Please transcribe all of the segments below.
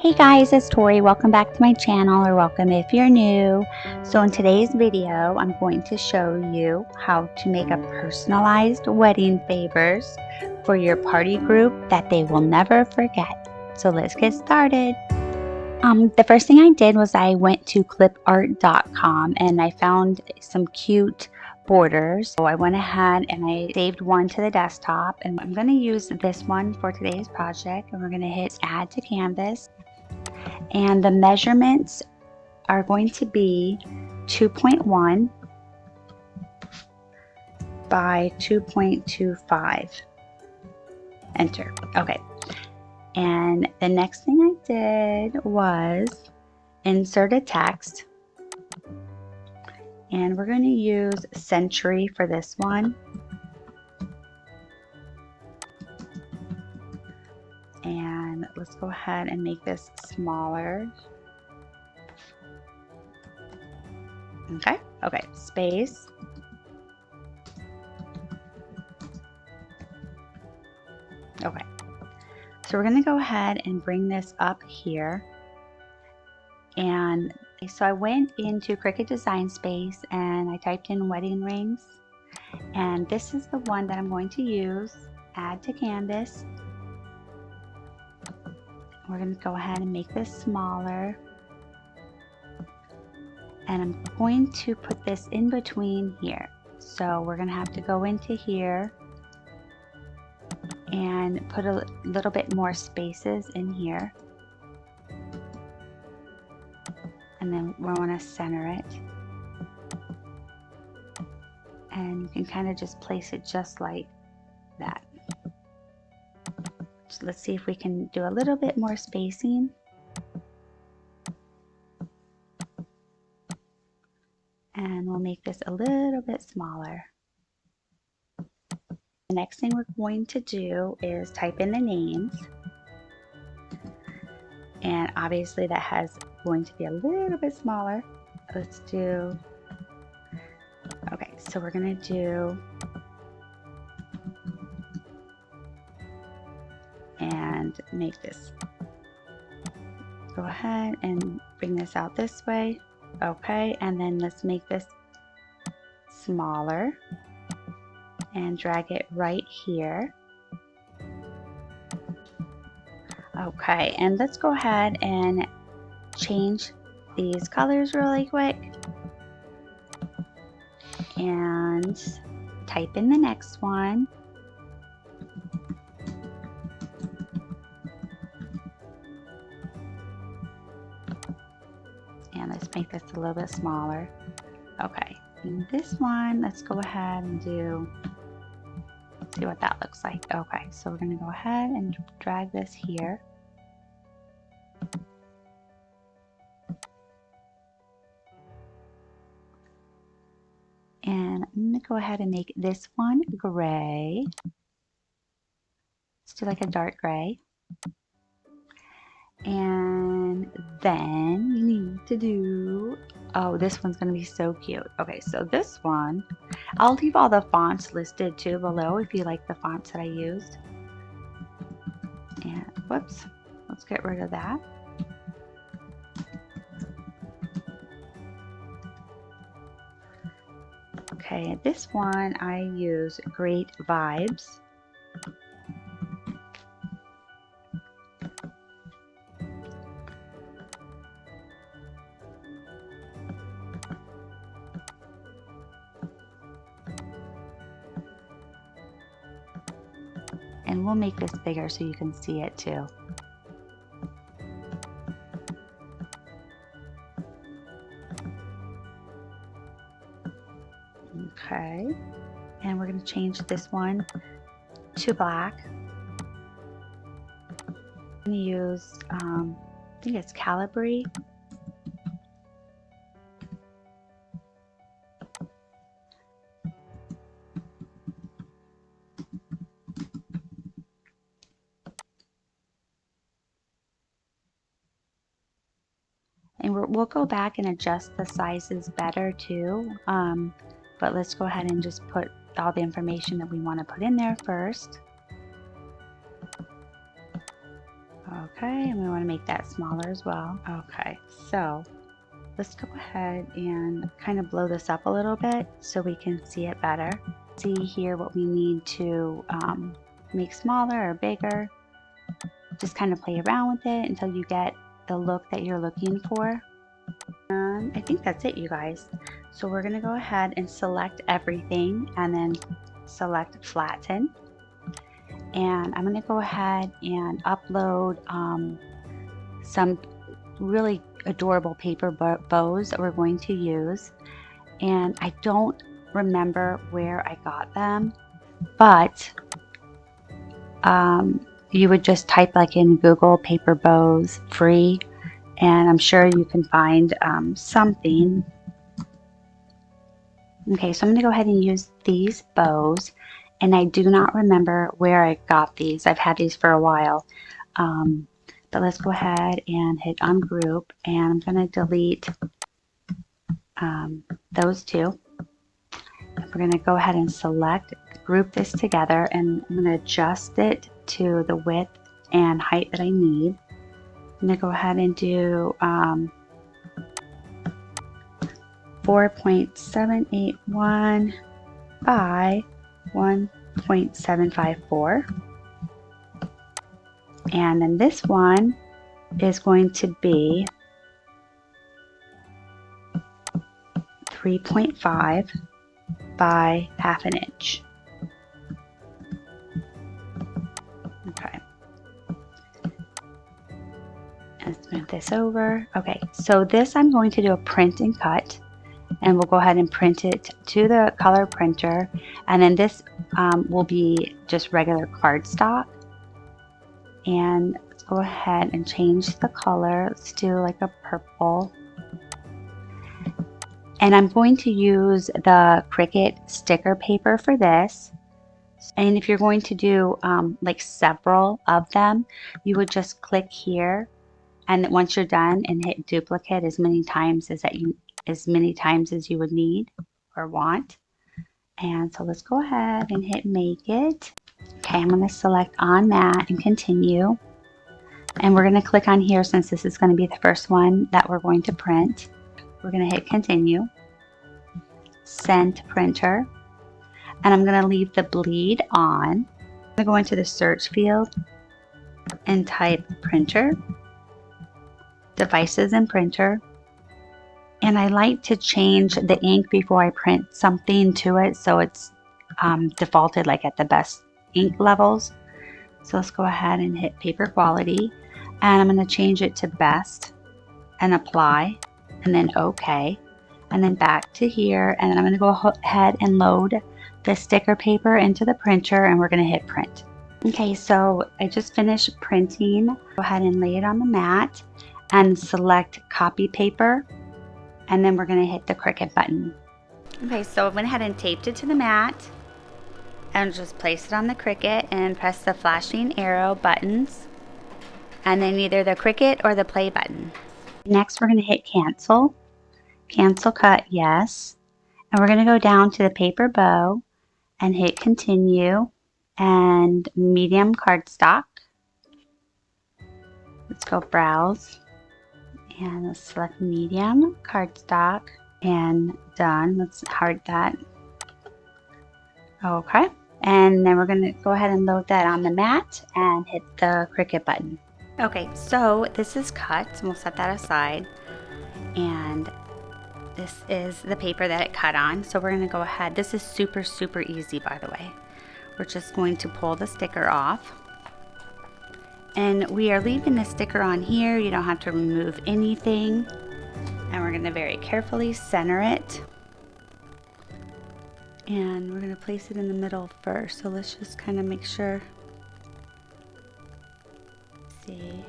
Hey guys, it's Tori. Welcome back to my channel, or welcome if you're new. So in today's video, I'm going to show you how to make a personalized wedding favors for your party group that they will never forget. So let's get started. The first thing I did was I went to clipart.com and I found some cute borders. So I went ahead and I saved one to the desktop, and I'm going to use this one for today's project, and we're going to hit add to canvas. And the measurements are going to be 2.1 by 2.25. Enter. Okay. And the next thing I did was insert a text. And we're going to use century for this one. And let's go ahead and make this smaller. Okay, space. Okay, so we're going to go ahead and bring this up here. And so I went into Cricut Design Space and I typed in wedding rings. And this is the one that I'm going to use, add to canvas. We're going to go ahead and make this smaller. And I'm going to put this in between here. So we're going to have to go into here and put a little bit more spaces in here. And then we want to center it. And you can kind of just place it just like that. So let's see if we can do a little bit more spacing. And we'll make this a little bit smaller. The next thing we're going to do is type in the names. And obviously that has going to be a little bit smaller. Let's do, okay, so we're going to do, and make this, go ahead and bring this out this way. Okay, and then let's make this smaller and drag it right here. Okay, and let's go ahead and change these colors really quick and type in the next one. And let's make this a little bit smaller. Okay, and this one, let's go ahead and do, see what that looks like. Okay, so we're going to go ahead and drag this here. And I'm going to go ahead and make this one gray. Let's do like a dark gray. And then we need to do, oh, this one's going to be so cute. Okay, so this one, I'll leave all the fonts listed too below if you like the fonts that I used. And whoops, let's get rid of that. Okay, this one I use Great Vibes. And we'll make this bigger so you can see it too. Okay, and we're going to change this one to black. I'm going to use, I think it's Calibri. And we'll go back and adjust the sizes better too. But let's go ahead and just put all the information that we want to put in there first. Okay, and we want to make that smaller as well. Okay, so let's go ahead and kind of blow this up a little bit so we can see it better. See here what we need to make smaller or bigger. Just kind of play around with it until you get the look that you're looking for. I think that's it, you guys. So we're going to go ahead and select everything and then select flatten. And I'm going to go ahead and upload some really adorable paper bows that we're going to use. And I don't remember where I got them, but you would just type like in Google paper bows free, and I'm sure you can find something. Okay, so I'm going to go ahead and use these bows, and I do not remember where I got these. I've had these for a while, but let's go ahead and hit ungroup, and I'm going to delete those two. We're going to go ahead and select, group this together, and I'm going to adjust it to the width and height that I need. I'm going to go ahead and do 4.781 by 1.754. And then this one is going to be 3.5 by 1/2 inch. Okay. Let's move this over. Okay, so this I'm going to do a print and cut, and we'll go ahead and print it to the color printer, and then this will be just regular cardstock. And let's go ahead and change the color. Let's do like a purple. And I'm going to use the Cricut sticker paper for this. And if you're going to do like several of them, you would just click here, and once you're done, and hit duplicate as many times as you would need or want. And so let's go ahead and hit make it. Okay, I'm going to select on mat and continue. And we're going to click on here since this is going to be the first one that we're going to print. We're going to hit continue, send to printer, and I'm going to leave the bleed on. I'm going to go into the search field and type printer, devices and printer. And I like to change the ink before I print something to it so it's defaulted like at the best ink levels. So let's go ahead and hit paper quality, and I'm going to change it to best and apply, and then OK, and then back to here, and then I'm going to go ahead and load the sticker paper into the printer, and we're going to hit print. Okay, so I just finished printing. Go ahead and lay it on the mat and select copy paper, and then we're going to hit the Cricut button. Okay, so I went ahead and taped it to the mat and just place it on the Cricut and press the flashing arrow buttons, and then either the Cricut or the play button. Next, we're going to hit cancel, cancel cut, yes, and we're going to go down to the paper bow and hit continue and medium cardstock. Let's go browse, and let's select medium cardstock, and done. Let's heart that. Okay, and then we're going to go ahead and load that on the mat and hit the Cricut button. Okay, so this is cut, and we'll set that aside. And this is the paper that it cut on. So we're going to go ahead. This is super, super easy, by the way. We're just going to pull the sticker off. And we are leaving the sticker on here. You don't have to remove anything. And we're going to very carefully center it. And we're going to place it in the middle first. So let's just kind of make sure. See.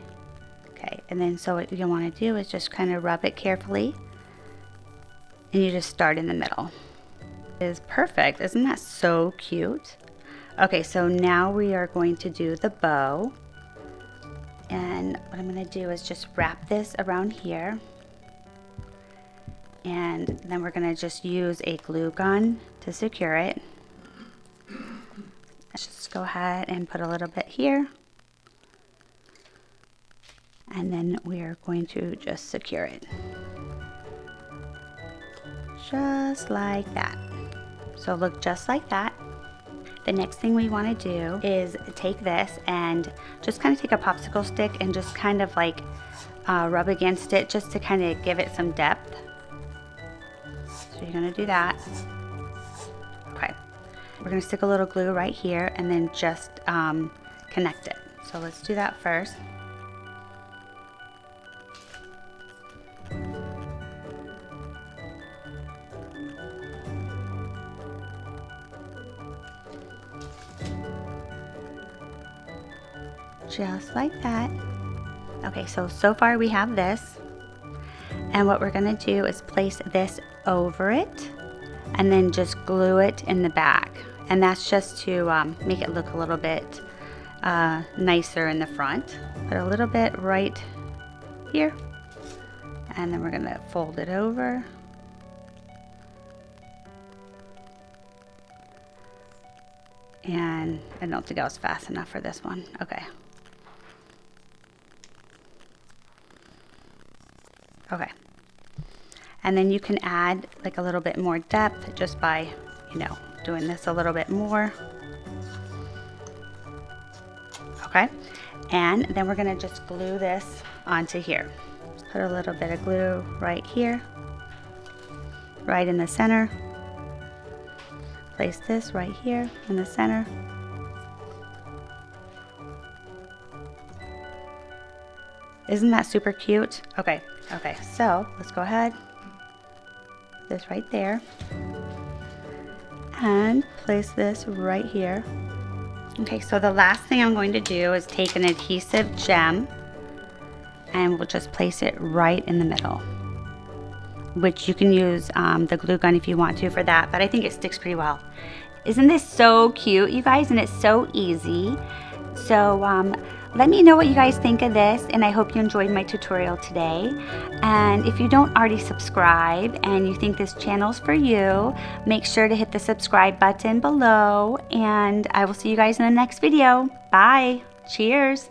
Okay, and then so what you want to do is just kind of rub it carefully, and you just start in the middle. It is perfect. Isn't that so cute? Okay, so now we are going to do the bow, and what I'm going to do is just wrap this around here, and then we're going to just use a glue gun to secure it. Let's just go ahead and put a little bit here. And then we are going to just secure it. Just like that. So look just like that. The next thing we want to do is take this and just kind of take a popsicle stick and just kind of like rub against it just to kind of give it some depth. So you're going to do that. Okay. We're going to stick a little glue right here and then just connect it. So let's do that first. Just like that. Okay, so far we have this. And what we're going to do is place this over it and then just glue it in the back. And that's just to make it look a little bit nicer in the front. Put a little bit right here. And then we're going to fold it over. And I don't think I was fast enough for this one. Okay. Okay. And then you can add like a little bit more depth just by, you know, doing this a little bit more. Okay. And then we're going to just glue this onto here. Just put a little bit of glue right here, right in the center. Place this right here in the center. Isn't that super cute? Okay, okay, so let's go ahead. This right there. And place this right here. Okay, so the last thing I'm going to do is take an adhesive gem and we'll just place it right in the middle. Which you can use the glue gun if you want to for that, but I think it sticks pretty well. Isn't this so cute, you guys? And it's so easy. So let me know what you guys think of this, and I hope you enjoyed my tutorial today. And if you don't already subscribe and you think this channel's for you, make sure to hit the subscribe button below, and I will see you guys in the next video. Bye. Cheers.